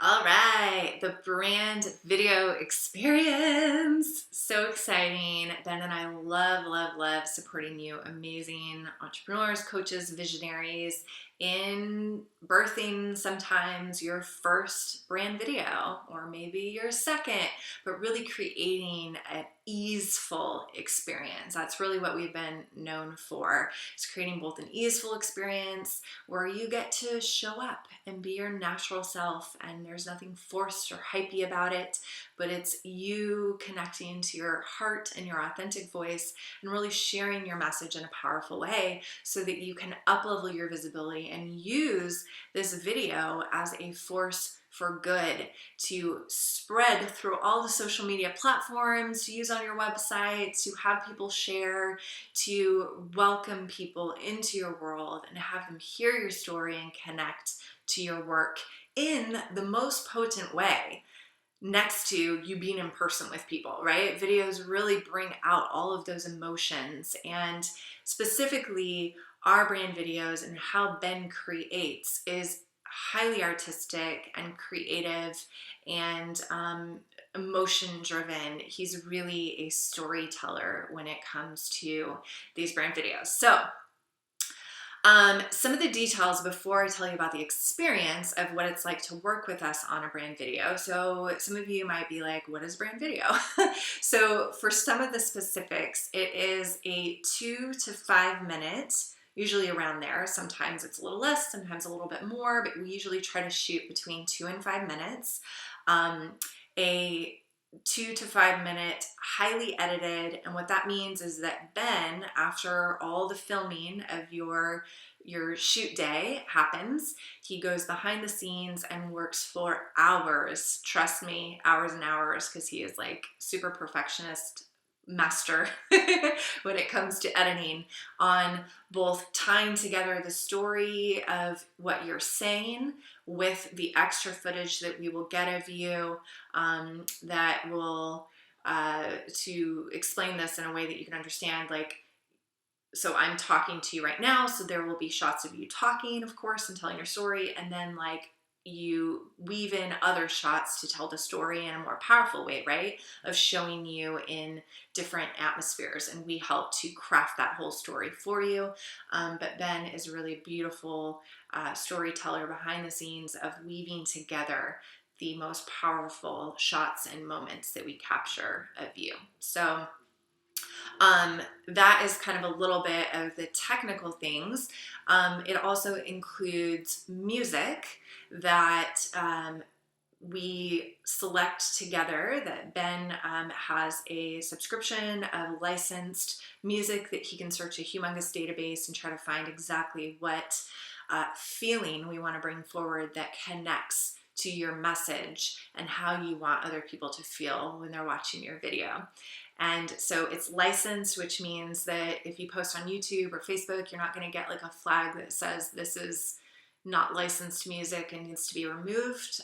All right, the brand video experience. So exciting. Ben and I love supporting you amazing entrepreneurs, coaches, visionaries in birthing sometimes your first brand video or maybe your second, but really creating an easeful experience. That's really what we've been known for. It's creating both an easeful experience where you get to show up and be your natural self, and there's nothing forced or hypey about it, but it's you connecting to your heart and your authentic voice and really sharing your message in a powerful way so that you can up-level your visibility and use this video as a force for good to spread through all the social media platforms, to use on your website, to have people share, to welcome people into your world and have them hear your story and connect to your work in the most potent way, next to you being in person with people, right? Videos really bring out all of those emotions, and specifically our brand videos and how Ben creates is highly artistic and creative and emotion driven. He's really a storyteller when it comes to these brand videos. So some of the details before I tell you about the experience of what it's like to work with us on a brand video. So some of you might be like, what is brand video? So for some of the specifics, it is a 2 to 5 minutes, usually around there. Sometimes it's a little less, sometimes a little bit more, but we usually try to shoot between 2 and 5 minutes. A 2 to 5 minute, highly edited. And what that means is that Ben, after all the filming of your shoot day happens, he goes behind the scenes and works for hours. Trust me, hours and hours, because he is like super perfectionist master when it comes to editing, on both tying together the story of what you're saying with the extra footage that we will get of you, that will to explain this in a way that you can understand. Like, so I'm talking to you right now, so there will be shots of you talking, of course, and telling your story, and then like you weave in other shots to tell the story in a more powerful way, right? Of showing you in different atmospheres, and we help to craft that whole story for you. But Ben is a really beautiful storyteller behind the scenes of weaving together the most powerful shots and moments that we capture of you. So that is kind of a little bit of the technical things. It also includes music that we select together, that Ben has a subscription of licensed music that he can search a humongous database and try to find exactly what feeling we want to bring forward that connects to your message and how you want other people to feel when they're watching your video. And so it's licensed, which means that if you post on YouTube or Facebook, you're not going to get like a flag that says this is not licensed music and needs to be removed.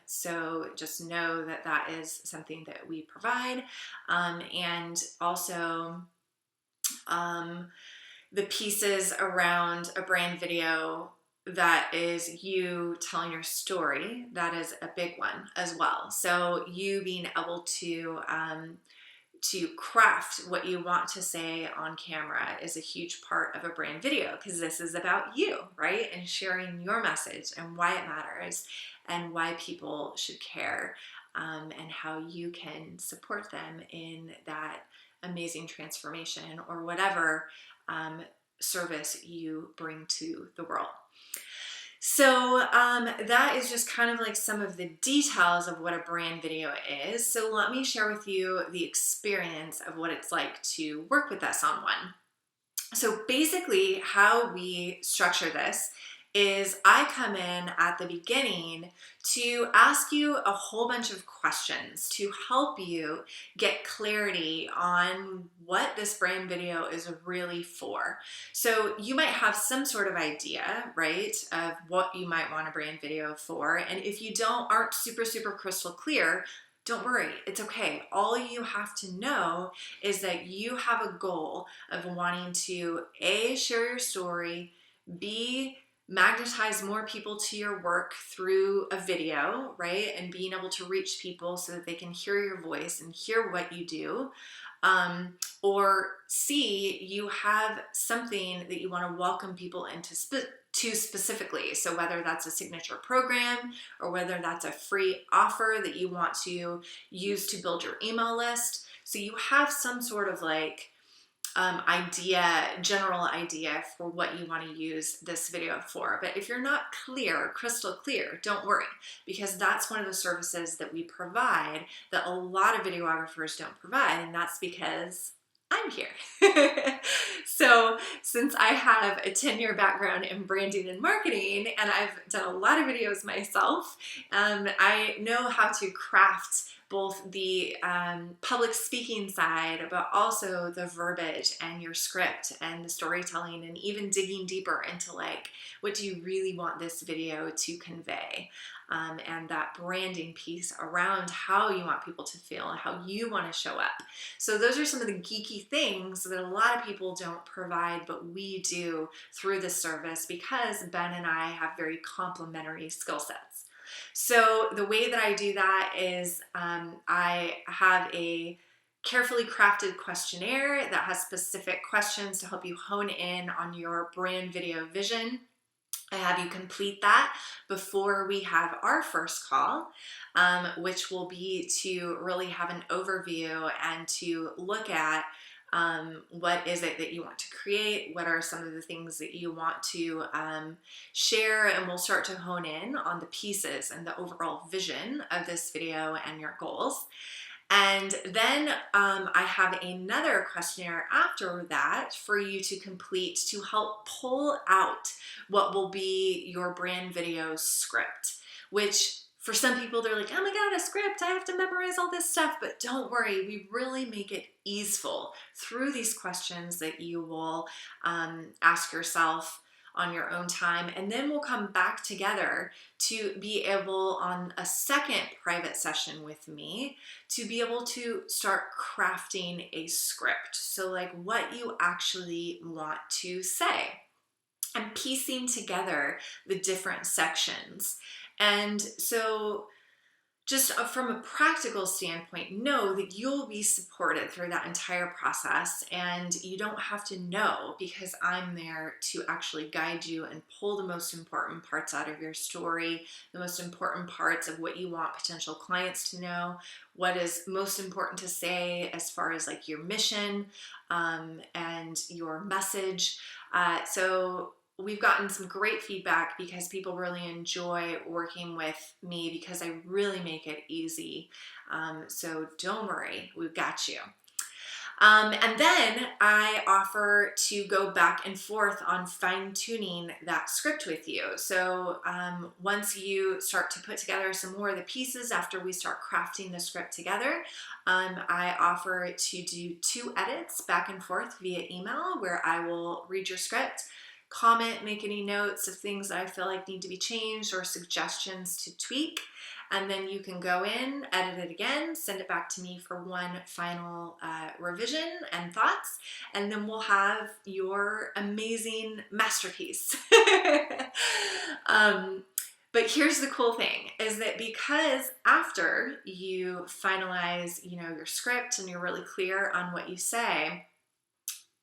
So just know that that is something that we provide. And also the pieces around a brand video that is you telling your story, that is a big one as well. So you being able to craft what you want to say on camera is a huge part of a brand video, because this is about you, right? And sharing your message and why it matters and why people should care, and how you can support them in that amazing transformation or whatever service you bring to the world. So that is just kind of like some of the details of what a brand video is. So let me share with you the experience of what it's like to work with us on one. So basically how we structure this is I come in at the beginning to ask you a whole bunch of questions to help you get clarity on what this brand video is really for. So you might have some sort of idea, right, of what you might want a brand video for. And if you aren't super crystal clear, don't worry, it's okay. All you have to know is that you have a goal of wanting to A, share your story, B, magnetize more people to your work through a video, right? And being able to reach people so that they can hear your voice and hear what you do. Or C, you have something that you want to welcome people into to specifically. So whether that's a signature program or whether that's a free offer that you want to use to build your email list. So you have some sort of like general idea for what you want to use this video for. But if you're not clear, crystal clear, don't worry, because that's one of the services that we provide that a lot of videographers don't provide, and that's because I'm here. So since I have a 10-year background in branding and marketing, and I've done a lot of videos myself, I know how to craft both the public speaking side, but also the verbiage and your script and the storytelling, and even digging deeper into like, what do you really want this video to convey? And that branding piece around how you want people to feel and how you want to show up. So those are some of the geeky things that a lot of people don't provide, but we do through this service because Ben and I have very complementary skill sets. So the way that I do that is I have a carefully crafted questionnaire that has specific questions to help you hone in on your brand video vision. I have you complete that before we have our first call, which will be to really have an overview and to look at what is it that you want to create, what are some of the things that you want to share, and we'll start to hone in on the pieces and the overall vision of this video and your goals. And then I have another questionnaire after that for you to complete to help pull out what will be your brand video script, which for some people, they're like, oh my God, a script, I have to memorize all this stuff. But don't worry, we really make it easeful through these questions that you will ask yourself on your own time. And then we'll come back together to be able, on a second private session with me, to be able to start crafting a script. So like what you actually want to say and piecing together the different sections. And so just from a practical standpoint, know that you'll be supported through that entire process, and you don't have to know, because I'm there to actually guide you and pull the most important parts out of your story, the most important parts of what you want potential clients to know, what is most important to say as far as like your mission and your message. So we've gotten some great feedback because people really enjoy working with me because I really make it easy. So don't worry, we've got you. And then I offer to go back and forth on fine-tuning that script with you. So once you start to put together some more of the pieces after we start crafting the script together, I offer to do 2 edits back and forth via email where I will read your script, comment, make any notes of things that I feel like need to be changed or suggestions to tweak, and then you can go in, edit it again, send it back to me for one final revision and thoughts, and then we'll have your amazing masterpiece. But here's the cool thing, is that because after you finalize, your script and you're really clear on what you say,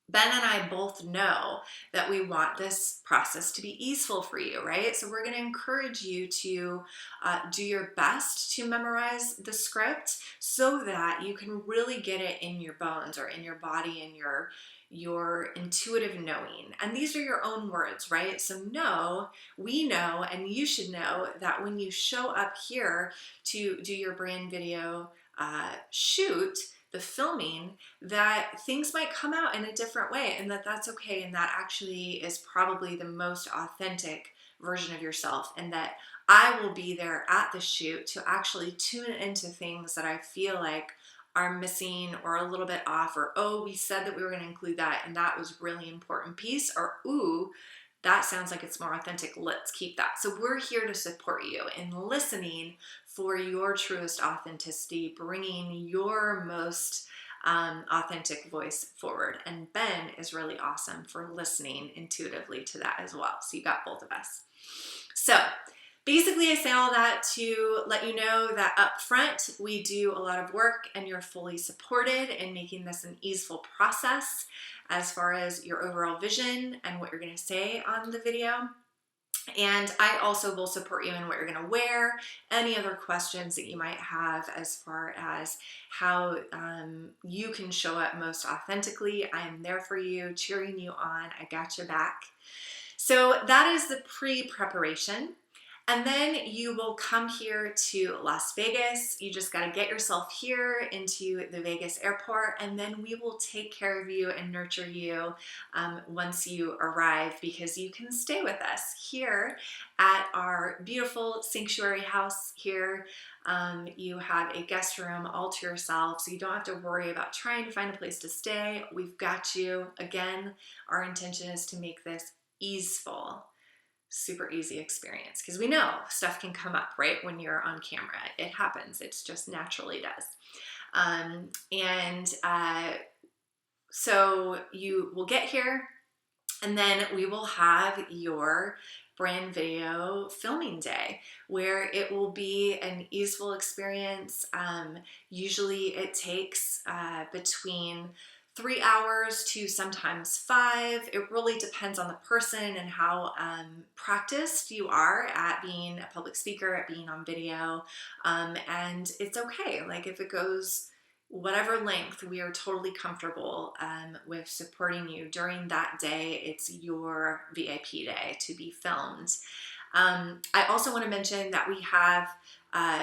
Ben and I both know that we want this process to be easeful for you, right? So we're going to encourage you to do your best to memorize the script so that you can really get it in your bones or in your body and your intuitive knowing. And these are your own words, right? So we know, and you should know that when you show up here to do your brand video shoot, the filming, that things might come out in a different way, and that's okay, and that actually is probably the most authentic version of yourself, and that I will be there at the shoot to actually tune into things that I feel like are missing or a little bit off, or oh, we said that we were going to include that and that was really important piece, or ooh, that sounds like it's more authentic, let's keep that. So we're here to support you in listening for your truest authenticity, bringing your most authentic voice forward. And Ben is really awesome for listening intuitively to that as well. So you got both of us. So basically, I say all that to let you know that up front, we do a lot of work and you're fully supported in making this an easeful process as far as your overall vision and what you're going to say on the video. And I also will support you in what you're going to wear, any other questions that you might have as far as how you can show up most authentically. I am there for you, cheering you on. I got your back. So that is the pre-preparation. And then you will come here to Las Vegas. You just got to get yourself here into the Vegas airport, and then we will take care of you and nurture you once you arrive, because you can stay with us here at our beautiful sanctuary house here. You have a guest room all to yourself, so you don't have to worry about trying to find a place to stay. We've got you. Again, our intention is to make this easeful, super easy experience, because we know stuff can come up, right? When you're on camera, it happens. It's just naturally does. So you will get here, and then we will have your brand video filming day, where it will be an easeful experience. Usually it takes between 3 hours to sometimes 5. It really depends on the person and how practiced you are at being a public speaker, at being on video. And it's okay. Like, if it goes whatever length, we are totally comfortable with supporting you during that day. It's your VIP day to be filmed. I also want to mention that we have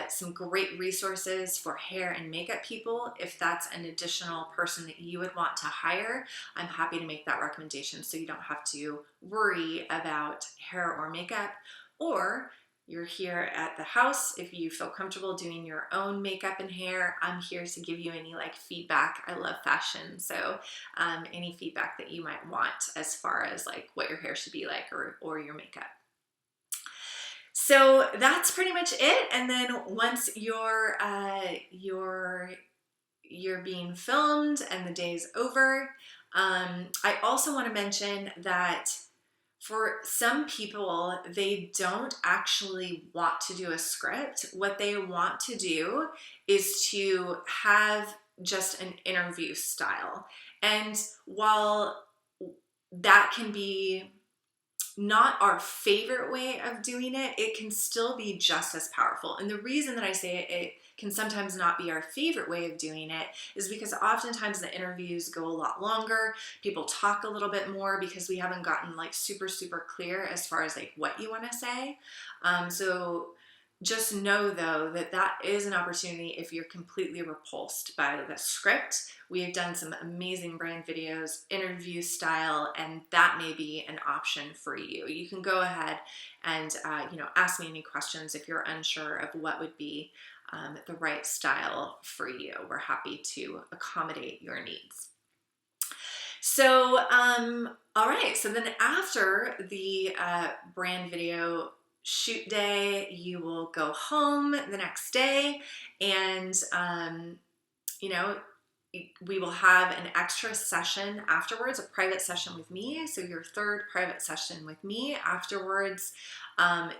some great resources for hair and makeup people. If that's an additional person that you would want to hire, I'm happy to make that recommendation so you don't have to worry about hair or makeup. Or you're here at the house, if you feel comfortable doing your own makeup and hair, I'm here to give you any feedback. I love fashion, so any feedback that you might want as far as what your hair should be like, or your makeup. So that's pretty much it. And then once you're being filmed and the day's over, I also want to mention that for some people, they don't actually want to do a script. What they want to do is to have just an interview style. And while that can be not our favorite way of doing it, it can still be just as powerful. And the reason that I say it can sometimes not be our favorite way of doing it is because oftentimes the interviews go a lot longer. People talk a little bit more because we haven't gotten super, super clear as far as what you want to say. So just know, though, that that is an opportunity if you're completely repulsed by the script. We have done some amazing brand videos, interview style, and that may be an option for you. You can go ahead and ask me any questions if you're unsure of what would be the right style for you. We're happy to accommodate your needs. So, all right. So then after the brand video shoot day, you will go home the next day, and we will have an extra session afterwards, a private session with me. So your third private session with me afterwards,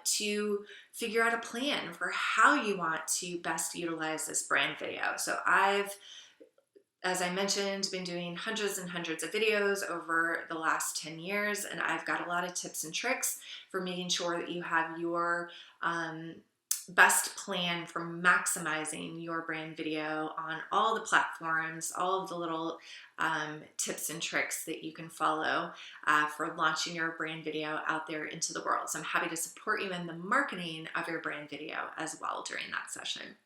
to figure out a plan for how you want to best utilize this brand video. So I've, as I mentioned, been doing hundreds and hundreds of videos over the last 10 years, and I've got a lot of tips and tricks for making sure that you have your best plan for maximizing your brand video on all the platforms, all of the little tips and tricks that you can follow for launching your brand video out there into the world. So I'm happy to support you in the marketing of your brand video as well during that session.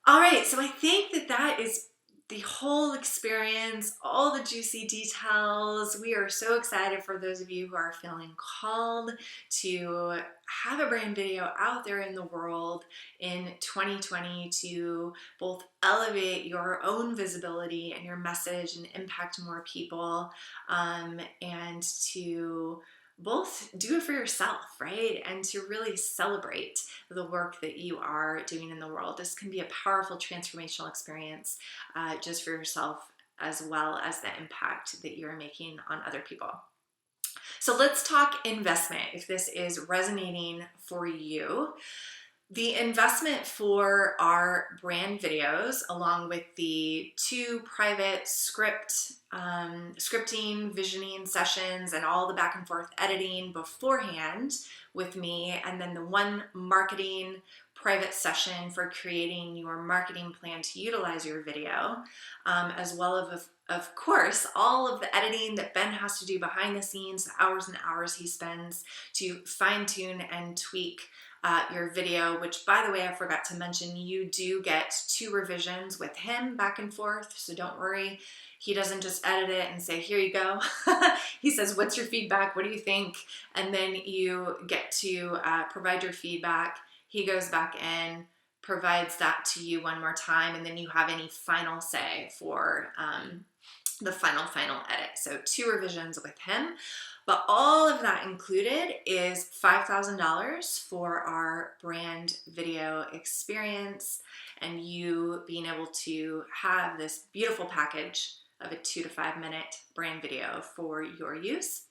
All right, so I think that that is the whole experience, all the juicy details. We are so excited for those of you who are feeling called to have a brand video out there in the world in 2020 to both elevate your own visibility and your message and impact more people, and to both do it for yourself, right? And to really celebrate the work that you are doing in the world. This can be a powerful transformational experience just for yourself, as well as the impact that you're making on other people. So let's talk investment, if this is resonating for you. The investment for our brand videos, along with the 2 private scripting, visioning sessions, and all the back and forth editing beforehand with me, and then the 1 marketing private session for creating your marketing plan to utilize your video, as well as of course, all of the editing that Ben has to do behind the scenes, the hours and hours he spends to fine tune and tweak your video, which, by the way, I forgot to mention, you do get 2 revisions with him back and forth, so don't worry. He doesn't just edit it and say, here you go. He says, what's your feedback? What do you think? And then you get to provide your feedback. He goes back in, provides that to you one more time, and then you have any final say for the final edit. So 2 revisions with him. But all of that included is $5,000 for our brand video experience, and you being able to have this beautiful package of a 2 to 5 minute brand video for your use.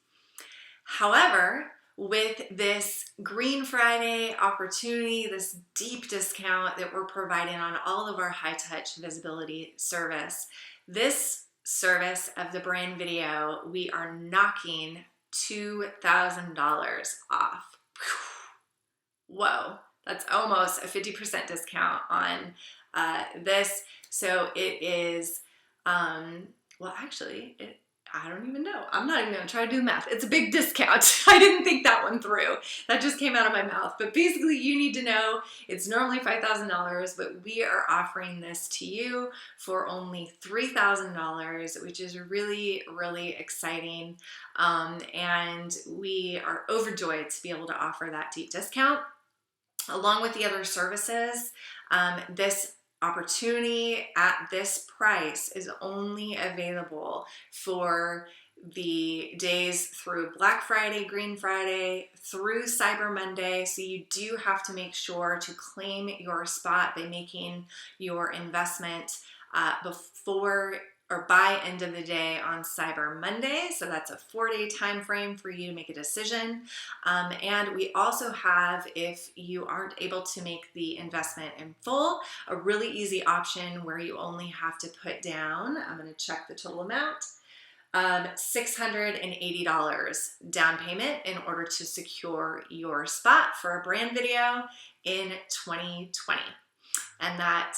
However, with this Green Friday opportunity, this deep discount that we're providing on all of our high-touch visibility service, this service of the brand video, we are knocking $2,000 off. Whoa, that's almost a 50% discount on this. So it is, well, actually, I don't even know. I'm not even going to try to do the math. It's a big discount. I didn't think that one through. That just came out of my mouth. But basically, you need to know it's normally $5,000, but we are offering this to you for only $3,000, which is really, really exciting. And we are overjoyed to be able to offer that deep discount. Along with the other services, this opportunity at this price is only available for the days through Black Friday, Green Friday, through Cyber Monday. So you do have to make sure to claim your spot by making your investment before or by end of the day on Cyber Monday. So that's a 4-day time frame for you to make a decision. And we also have, if you aren't able to make the investment in full, a really easy option where you only have to put down, I'm going to check the total amount, $680 down payment in order to secure your spot for a brand video in 2020. And that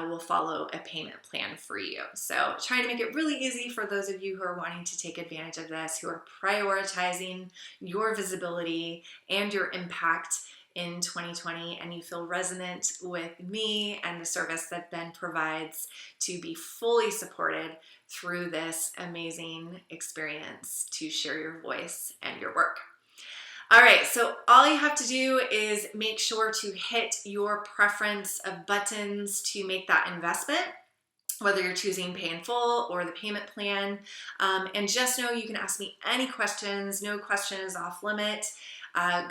will follow a payment plan for you. So trying to make it really easy for those of you who are wanting to take advantage of this, who are prioritizing your visibility and your impact in 2020, and you feel resonant with me and the service that Ben provides to be fully supported through this amazing experience to share your voice and your work. All right, so all you have to do is make sure to hit your preference of buttons to make that investment, whether you're choosing pay in full or the payment plan. And just know you can ask me any questions. No question is off limit.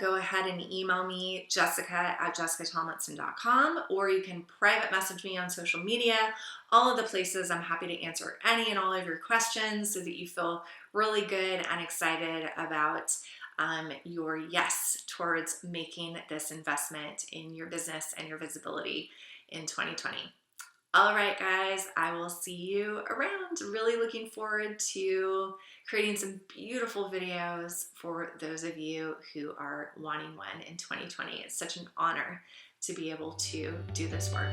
Go ahead and email me, jessica@jessicatomlinson.com, or you can private message me on social media. All of the places, I'm happy to answer any and all of your questions so that you feel really good and excited about your yes towards making this investment in your business and your visibility in 2020. All right, guys, I will see you around. Really looking forward to creating some beautiful videos for those of you who are wanting one in 2020. It's such an honor to be able to do this work.